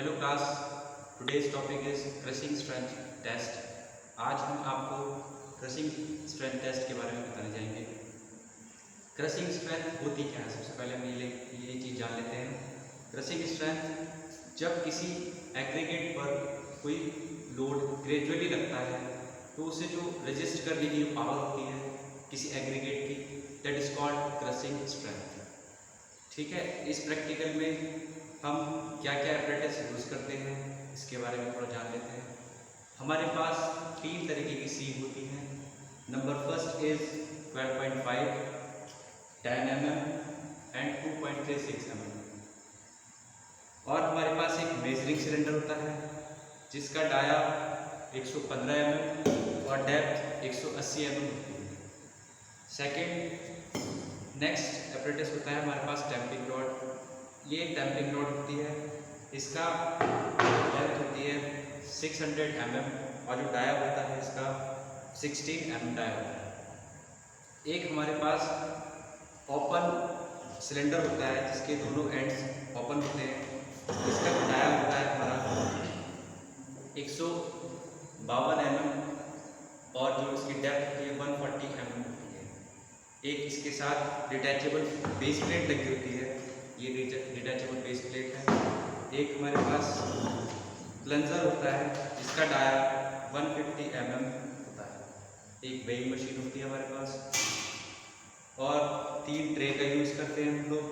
Hello class, today's topic is crushing strength test. आज हम आपको क्रशिंग स्ट्रेंथ टेस्ट के बारे में बताने जाएंगे। क्रशिंग स्ट्रेंथ होती क्या है, सबसे पहले हम ये चीज़ जान लेते हैं। क्रशिंग स्ट्रेंथ जब किसी एग्रीगेट पर कोई लोड ग्रेजुअली लगता है तो उसे जो रेजिस्ट करने की जो पावर होती है किसी एग्रीगेट की, that is called crushing strength. ठीक है, इस प्रैक्टिकल में हम क्या क्या एपरेटस यूज़ करते हैं इसके बारे में थोड़ा जान लेते हैं। हमारे पास तीन तरीके की सीम होती हैं। Number first is 12.5, 10 mm and 2.36 mm। और हमारे पास एक मेजरिंग सिलेंडर होता है जिसका डाया 115 mm और डेप्थ 180 mm होती है। सेकेंड नेक्स्ट एपरेटस होता है हमारे पास टैंपिंग रॉड। ये एक टैंपिंग रॉड होती है, इसका लेंथ होती है 600 mm और जो डाया होता है इसका 16 mm डाया होता है। एक हमारे पास ओपन सिलेंडर होता है जिसके दोनों एंड्स ओपन होते हैं, इसका डाया होता है हमारा 152 mm और जो इसकी डेप्थ होती है 140 mm होती है। एक इसके साथ डिटैचेबल बेस प्लेट लगी होती है, ये डिटैचेबल बेस प्लेट है। एक हमारे पास प्लंजर होता है जिसका डाया 150 mm होता है। एक वेइंग मशीन होती है हमारे पास और 3 ट्रे का यूज़ करते हैं हम लोग।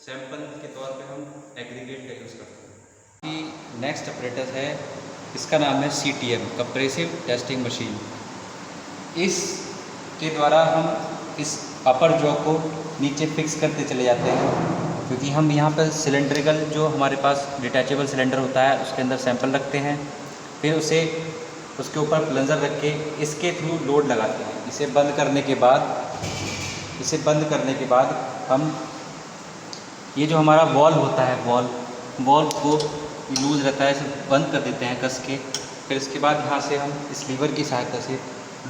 सैंपल के तौर पे हम एग्रीगेट का यूज़ करते हैं। नेक्स्ट ऑपरेटर है, इसका नाम है CTM, कंप्रेसिव टेस्टिंग मशीन। इसके द्वारा हम इस अपर जॉ को नीचे फिक्स करते चले जाते हैं, क्योंकि हम यहाँ पर सिलेंड्रिकल जो हमारे पास डिटैचेबल सिलेंडर होता है उसके अंदर सैंपल रखते हैं, फिर उसके ऊपर प्लंजर रख के इसके थ्रू लोड लगाते हैं। इसे बंद करने के बाद हम ये जो हमारा वॉल्व होता है, वॉल्व को लूज रहता है, इसे बंद कर देते हैं कस के। फिर इसके बाद यहाँ से हम इस लीवर की सहायता से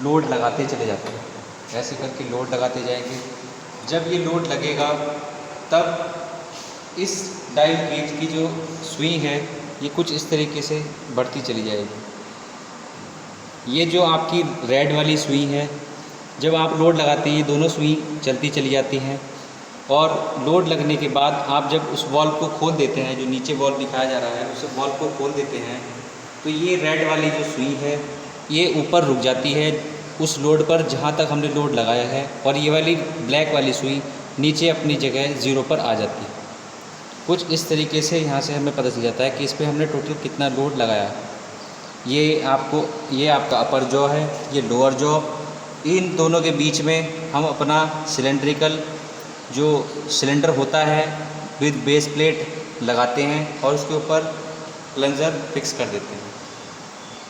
लोड लगाते चले जाते हैं। ऐसे करके लोड लगाते जाएंगे। जब ये लोड लगेगा तब इस डायल गेज की जो सुई है ये कुछ इस तरीके से बढ़ती चली जाएगी। ये जो आपकी रेड वाली सुई है, जब आप लोड लगाते हैं ये दोनों सुई चलती चली जाती हैं और लोड लगने के बाद आप जब उस वॉल्व को खोल देते हैं, जो नीचे वॉल्व दिखाया जा रहा है उस वॉल्व को खोल देते हैं, तो ये रेड वाली जो सुई है ये ऊपर रुक जाती है उस लोड पर जहाँ तक हमने लोड लगाया है, और ये वाली ब्लैक वाली सुई नीचे अपनी जगह 0 पर आ जाती है। कुछ इस तरीके से यहाँ से हमें पता चल जाता है कि इस पर हमने टोटल कितना लोड लगाया है। ये आपका अपर जॉ है, ये लोअर जॉ। इन दोनों के बीच में हम अपना सिलेंड्रिकल जो सिलेंडर होता है विद बेस प्लेट लगाते हैं और उसके ऊपर प्लंजर फिक्स कर देते हैं।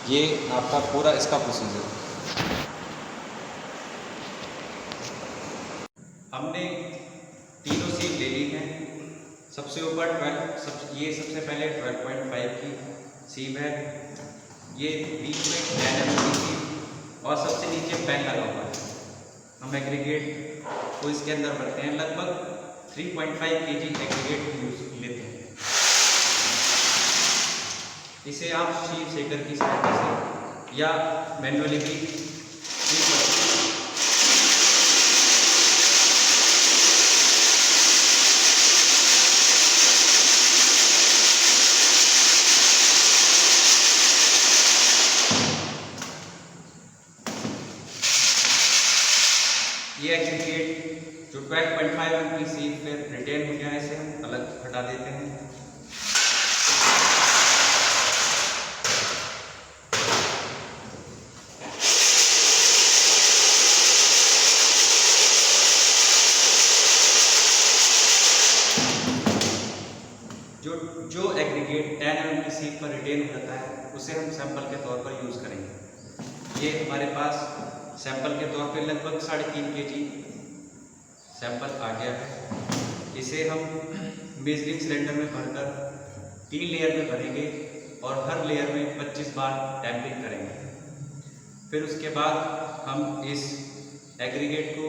ये आपका पूरा इसका प्रोसीजर है। हमने तीनों सीम ले ली हैं। सबसे ऊपर सबसे पहले 12.5 की सीम है, ये बीच में 10 mm की सीम और सबसे नीचे पेन लगा हुआ है। हम एग्रीगेट को इसके अंदर भरते हैं, लगभग 3.5 kg एग्रीगेट यूज लेते हैं। इसे आप सीम शेकर की सहायता से या मैनुअली भी सीम कर सकते हैं। ये एग्रीगेट जो 12.5 mm की सीम पर रिटेन हो गया है, इसे हम अलग हटा देते हैं। जो एग्रीगेट 10 mm की सीम पर रिटेन हो जाता है उसे हम सैंपल के तौर पर यूज़ करेंगे। ये हमारे पास सैंपल के तौर पे लगभग 3.5 kg सैंपल आ गया है। इसे हम मेजरिंग सिलेंडर में भरकर 3 लेयर में भरेंगे और हर लेयर में 25 बार टैंपिंग करेंगे। फिर उसके बाद हम इस एग्रीगेट को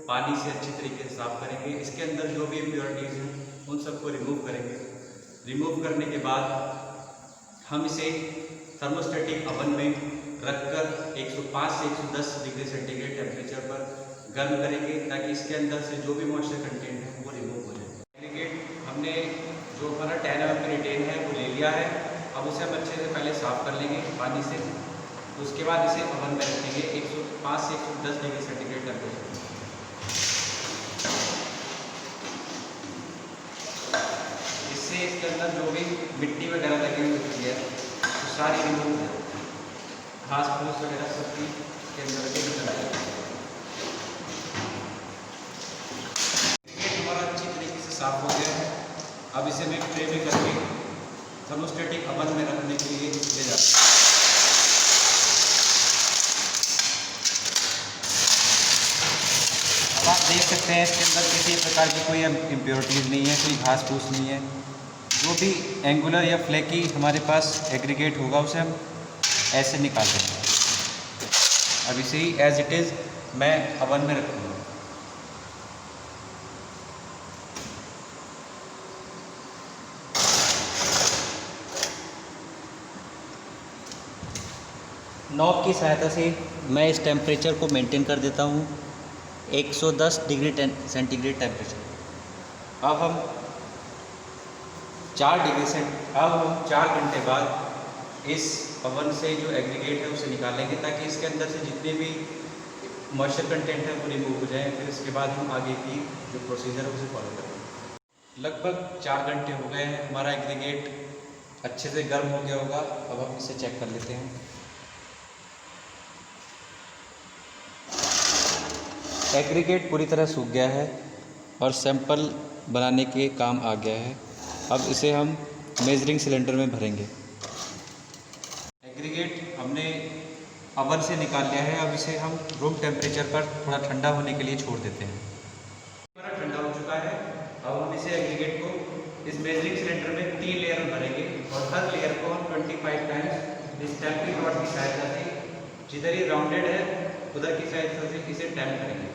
पानी से अच्छी तरीके से साफ करेंगे। इसके अंदर जो भी इम्प्योरिटीज़ हैं उन सबको रिमूव करेंगे। रिमूव करने के बाद हम इसे थर्मोस्टेटिक ओवन में रखकर 105 से 110 डिग्री सेंटीग्रेड टेम्परेचर पर गर्म करेंगे, ताकि इसके अंदर से जो भी मॉइस्चर कंटेंट है वो रिमूव हो जाए। एग्रीगेट हमने जो हमारा 10 mm रिटेन है वो ले लिया है। अब उसे हम अच्छे से पहले साफ़ कर लेंगे पानी से, उसके बाद इसे ओवन में रखेंगे 105 से 110 डिग्री सेंटीग्रेड टेम्परेचर। इससे इसके अंदर जो भी मिट्टी वगैरह लगी हुई होती है तो सारी रिमूव हो जाए, घास फूस वगैरह सब भी इसके अंदर से निकल आएगी। हमारा अच्छी तरीके से साफ हो गया है। अब इसे मैं ट्रे में करके थर्मोस्टेटिक ओवन में रखने के लिए ले जाता हूँ। अब आप देख सकते हैं इसके अंदर किसी प्रकार की कोई इम्प्योरिटीज़ नहीं है, कोई घास फूस नहीं है। जो भी एंगुलर या फ्लेकी हमारे पास एग्रीगेट होगा उसे हम ऐसे निकाल देंगे। अब इसे ही एज इट इज़ मैं ओवन में रखूँगा। नॉब की सहायता से मैं इस टेम्परेचर को मेंटेन कर देता हूँ 110 डिग्री सेंटीग्रेड टेम्परेचर। अब हम 4 घंटे बाद इस ओवन से जो एग्रीगेट है उसे निकालेंगे, ताकि इसके अंदर से जितने भी मॉइस्चर कंटेंट है वो रिमूव हो जाए। फिर इसके बाद हम आगे की जो प्रोसीजर है उसे फॉलो करेंगे। लगभग 4 घंटे हो गए हैं, हमारा एग्रीगेट अच्छे से गर्म हो गया होगा। अब हम इसे चेक कर लेते हैं। एग्रीगेट पूरी तरह सूख गया है और सैंपल बनाने के काम आ गया है। अब इसे हम मेजरिंग सिलेंडर में भरेंगे। एग्रीगेट हमने ओवन से निकाल लिया है। अब इसे हम रूम टेम्परेचर पर थोड़ा ठंडा होने के लिए छोड़ देते हैं। हमारा ठंडा हो चुका है। अब हम इसे एग्रीगेट को इस मेजरिंग सिलेंडर में 3 लेयर में भरेंगे और हर लेयर को हम 25 टाइम्स इस टैंपिंग रॉड की सहायता से, जिधर ये राउंडेड है उधर की सहायता से इसे टैंप करेंगे।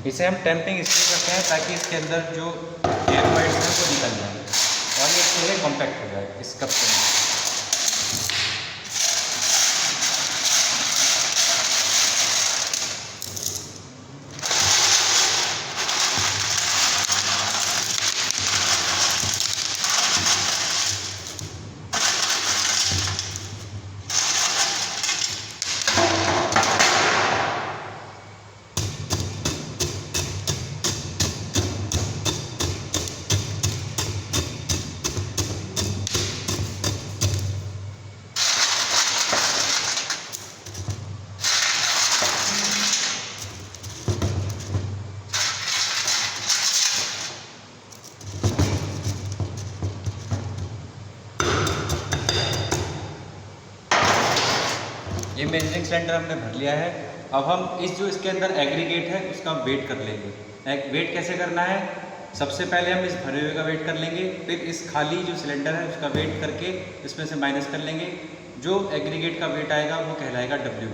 इसे हम टैंपिंग इसलिए करते हैं ताकि इसके अंदर जो एयर पाइट्स हैं वो निकल जाए और ये पूरे कॉम्पैक्ट हो जाए इस कप के अंदर। ये मेजरिंग सिलेंडर हमने भर लिया है। अब हम इस जो इसके अंदर एग्रीगेट है उसका वेट कर लेंगे। वेट कैसे करना है? सबसे पहले हम इस भरे हुए का वेट कर लेंगे, फिर इस खाली जो सिलेंडर है उसका वेट करके इसमें से माइनस कर लेंगे। जो एग्रीगेट का वेट आएगा वो कहलाएगा W।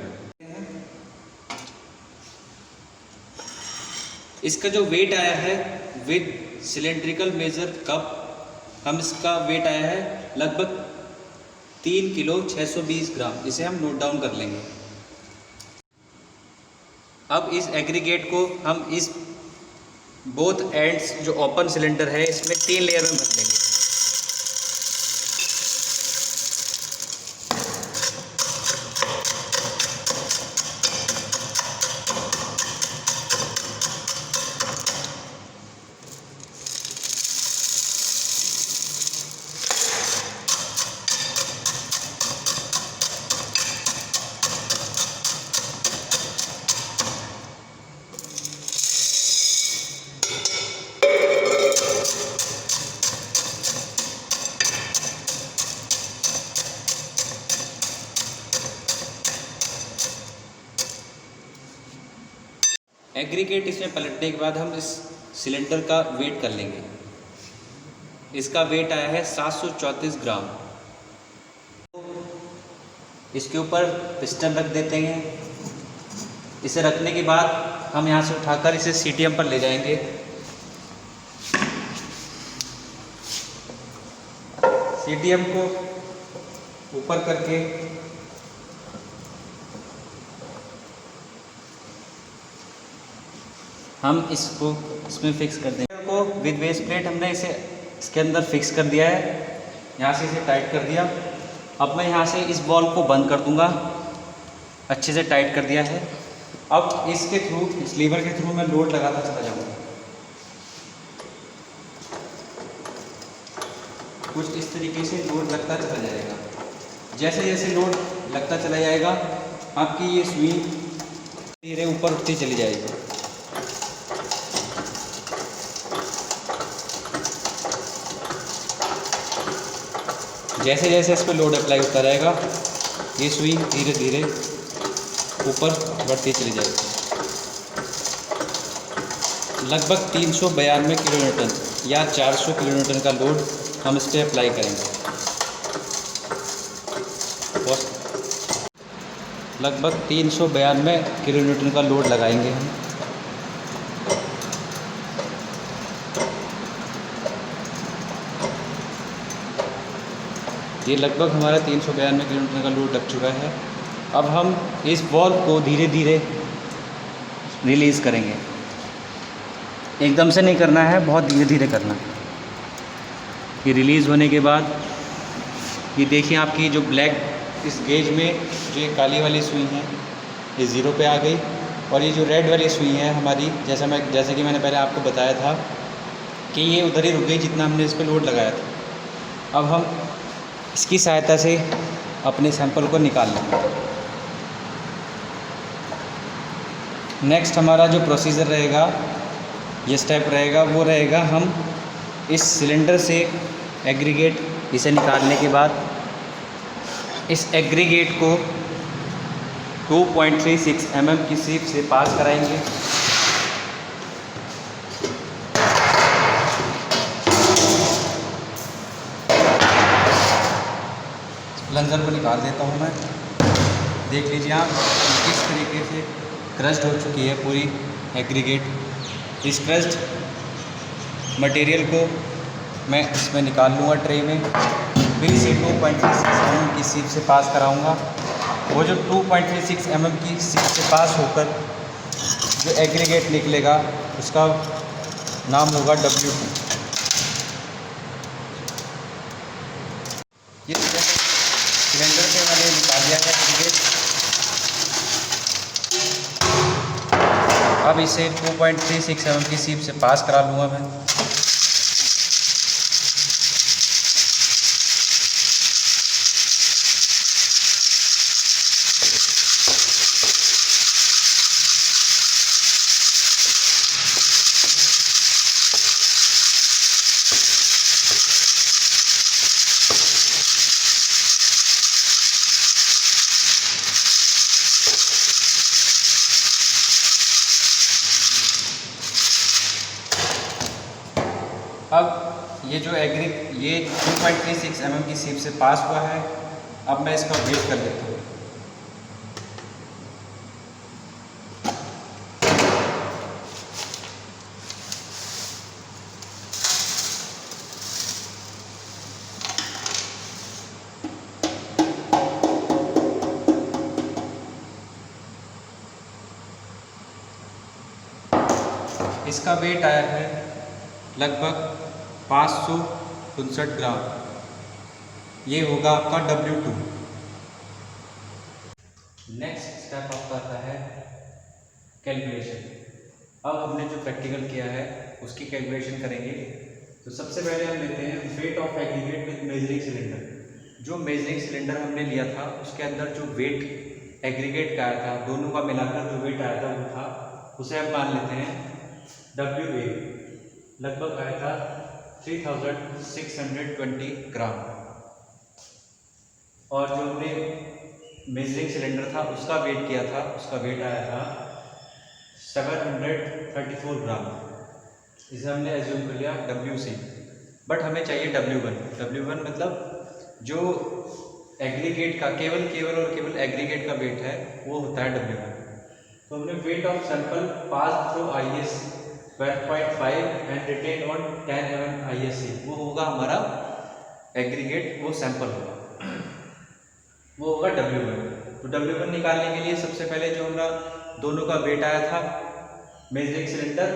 इसका जो वेट आया है विद सिलेंड्रिकल मेजर कप, हम इसका वेट आया है लगभग 3 किलो 620 ग्राम। इसे हम नोट डाउन कर लेंगे। अब इस एग्रीगेट को हम इस बोथ एंड्स जो ओपन सिलेंडर है इसमें 3 लेयर में भर लेंगे। एग्रीगेट इसमें पलटने के बाद हम इस सिलेंडर का वेट कर लेंगे। इसका वेट आया है 734 ग्राम। इसके ऊपर पिस्टन रख देते हैं। इसे रखने के बाद हम यहाँ से उठाकर इसे सीटीएम पर ले जाएंगे। सीटीएम को ऊपर करके हम इसको इसमें फिक्स कर देंगे। को विद बेस प्लेट हमने इसे इसके अंदर फिक्स कर दिया है। यहाँ से इसे टाइट कर दिया। अब मैं यहाँ से इस बॉल को बंद कर दूँगा। अच्छे से टाइट कर दिया है। अब इसके थ्रू, इस लीवर के थ्रू मैं लोड लगाता चला जाऊँगा। कुछ इस तरीके से लोड लगता चला जाएगा। जैसे जैसे लोड लगता चला जाएगा आपकी ये सुई धीरे ऊपर उठती चली जाएगी। जैसे जैसे इस पर लोड अप्लाई होता रहेगा ये सुई धीरे धीरे ऊपर बढ़ती चली जाएगी। लगभग 392 किलोन्यूटन या 400 किलोन्यूटन का लोड हम इस पर अप्लाई करेंगे। लगभग 392 किलोन्यूटन का लोड लगाएंगे हम। ये लगभग हमारा 392 किलोमीटर का लोड लग चुका है। अब हम इस बॉल को धीरे धीरे रिलीज़ करेंगे। एकदम से नहीं करना है, बहुत धीरे धीरे करना है। ये रिलीज़ होने के बाद ये देखिए आपकी जो ब्लैक इस गेज में जो ये काली वाली सुई है ये ज़ीरो पे आ गई और ये जो रेड वाली सुई है हमारी, जैसे कि मैंने पहले आपको बताया था कि ये उधर ही रुक गई जितना हमने इस पर लोड लगाया था। अब हम इसकी सहायता से अपने सैंपल को निकाल लेंगे। नेक्स्ट हमारा जो प्रोसीजर रहेगा, ये स्टेप रहेगा, वो रहेगा हम इस सिलेंडर से एग्रीगेट इसे निकालने के बाद इस एग्रीगेट को 2.36 mm की सीप से पास कराएंगे। प्लंजर को निकाल देता हूँ मैं। देख लीजिए आप किस तरीके से क्रस्ट हो चुकी है पूरी एग्रीगेट। इस क्रस्ट मटेरियल को मैं इसमें निकाल लूँगा ट्रे में। फिर इसे 2.36 mm की सीप से पास कराऊँगा। वो जो 2.36 mm की सीप से पास होकर जो एग्रीगेट निकलेगा उसका नाम होगा W2। ये सिलेंडर से मैंने निकाल दिया है एग्रीगेट। अब इसे 2.36 mm की सीप से पास करा लूँगा मैं। अब ये जो ये 2.36 mm की सीप से पास हुआ है। अब मैं इसका वेट कर लेता हूँ। इसका वेट आया है लगभग 559 ग्राम। ये होगा आपका W2। नेक्स्ट स्टेप आपका आता है कैलकुलेशन। अब हमने जो प्रैक्टिकल किया है उसकी कैलकुलेशन करेंगे। तो सबसे पहले हम लेते हैं weight of aggregate with measuring cylinder. जो मेजरिंग सिलेंडर हमने लिया था उसके अंदर जो वेट एग्रीगेट का आया था, दोनों का मिलाकर जो वेट आया था वो था, उसे हम मान लेते हैं WA। लगभग आया था 3620 ग्राम। और जो हमने मेजरिंग सिलेंडर था उसका वेट किया था, उसका वेट आया था 734 ग्राम, इसे हमने एज्यूम कर लिया WC, बट हमें चाहिए W1। W1 मतलब जो एग्रीगेट का केवल एग्रीगेट का वेट है वो होता है W1। तो हमने weight of sample pass through IS 12.5 and retained on 10 mm ISA, वो होगा हमारा एग्रीगेट, वो सैंपल होगा, वो होगा W1। तो W1 निकालने के लिए सबसे पहले जो हमारा दोनों का वेट आया था, मेजरिंग सिलेंडर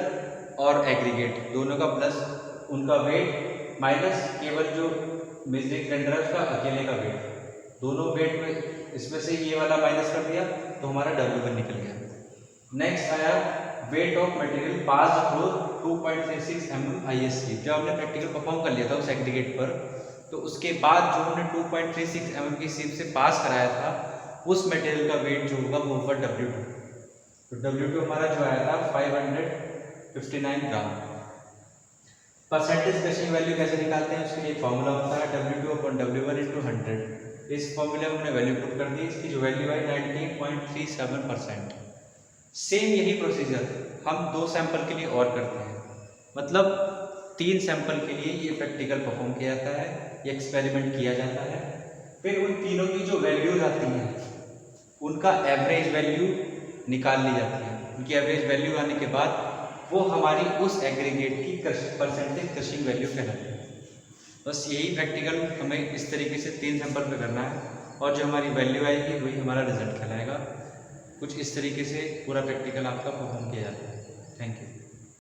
और एग्रीगेट दोनों का प्लस उनका वेट माइनस केवल जो मेजरिंग सिलेंडर है उसका अकेले का वेट, दोनों वेट में इसमें से ये वाला माइनस कर दिया तो हमारा W1 निकल गया। नेक्स्ट आया weight of material pass through 2.36 mm ISA। जब हमने प्रैक्टिकल परफॉर्म कर लिया था उस एग्रीगेट पर, तो उसके बाद जो हमने 2.36 mm की सीप से पास कराया था उस मटेरियल का वेट जो होगा वो होगा W2। तो W2 हमारा जो आया था 559 ग्राम। परसेंटेज क्रशिंग वैल्यू कैसे निकालते हैं, उसके लिए फॉर्मूला होता है W2/W1 × 100। इस फॉर्मूले में हमने वैल्यू पुट कर दी, इसकी जो वैल्यू है 90.37%। सेम यही प्रोसीजर हम 2 सैंपल के लिए और करते हैं, मतलब 3 सैंपल के लिए ये प्रैक्टिकल परफॉर्म किया जाता है, ये एक्सपेरिमेंट किया जाता है। फिर उन तीनों की जो वैल्यूज आती हैं उनका एवरेज वैल्यू निकाल ली जाती है। उनकी एवरेज वैल्यू आने के बाद वो हमारी उस एग्रीगेट की परसेंटेज क्रशिंग वैल्यू कहलाती है। बस यही प्रैक्टिकल हमें इस तरीके से 3 सैंपल पे करना है और जो हमारी वैल्यू आएगी वही हमारा रिजल्ट कहलाएगा। कुछ इस तरीके से पूरा प्रैक्टिकल आपका परफॉर्म किया जाता है। Thank you.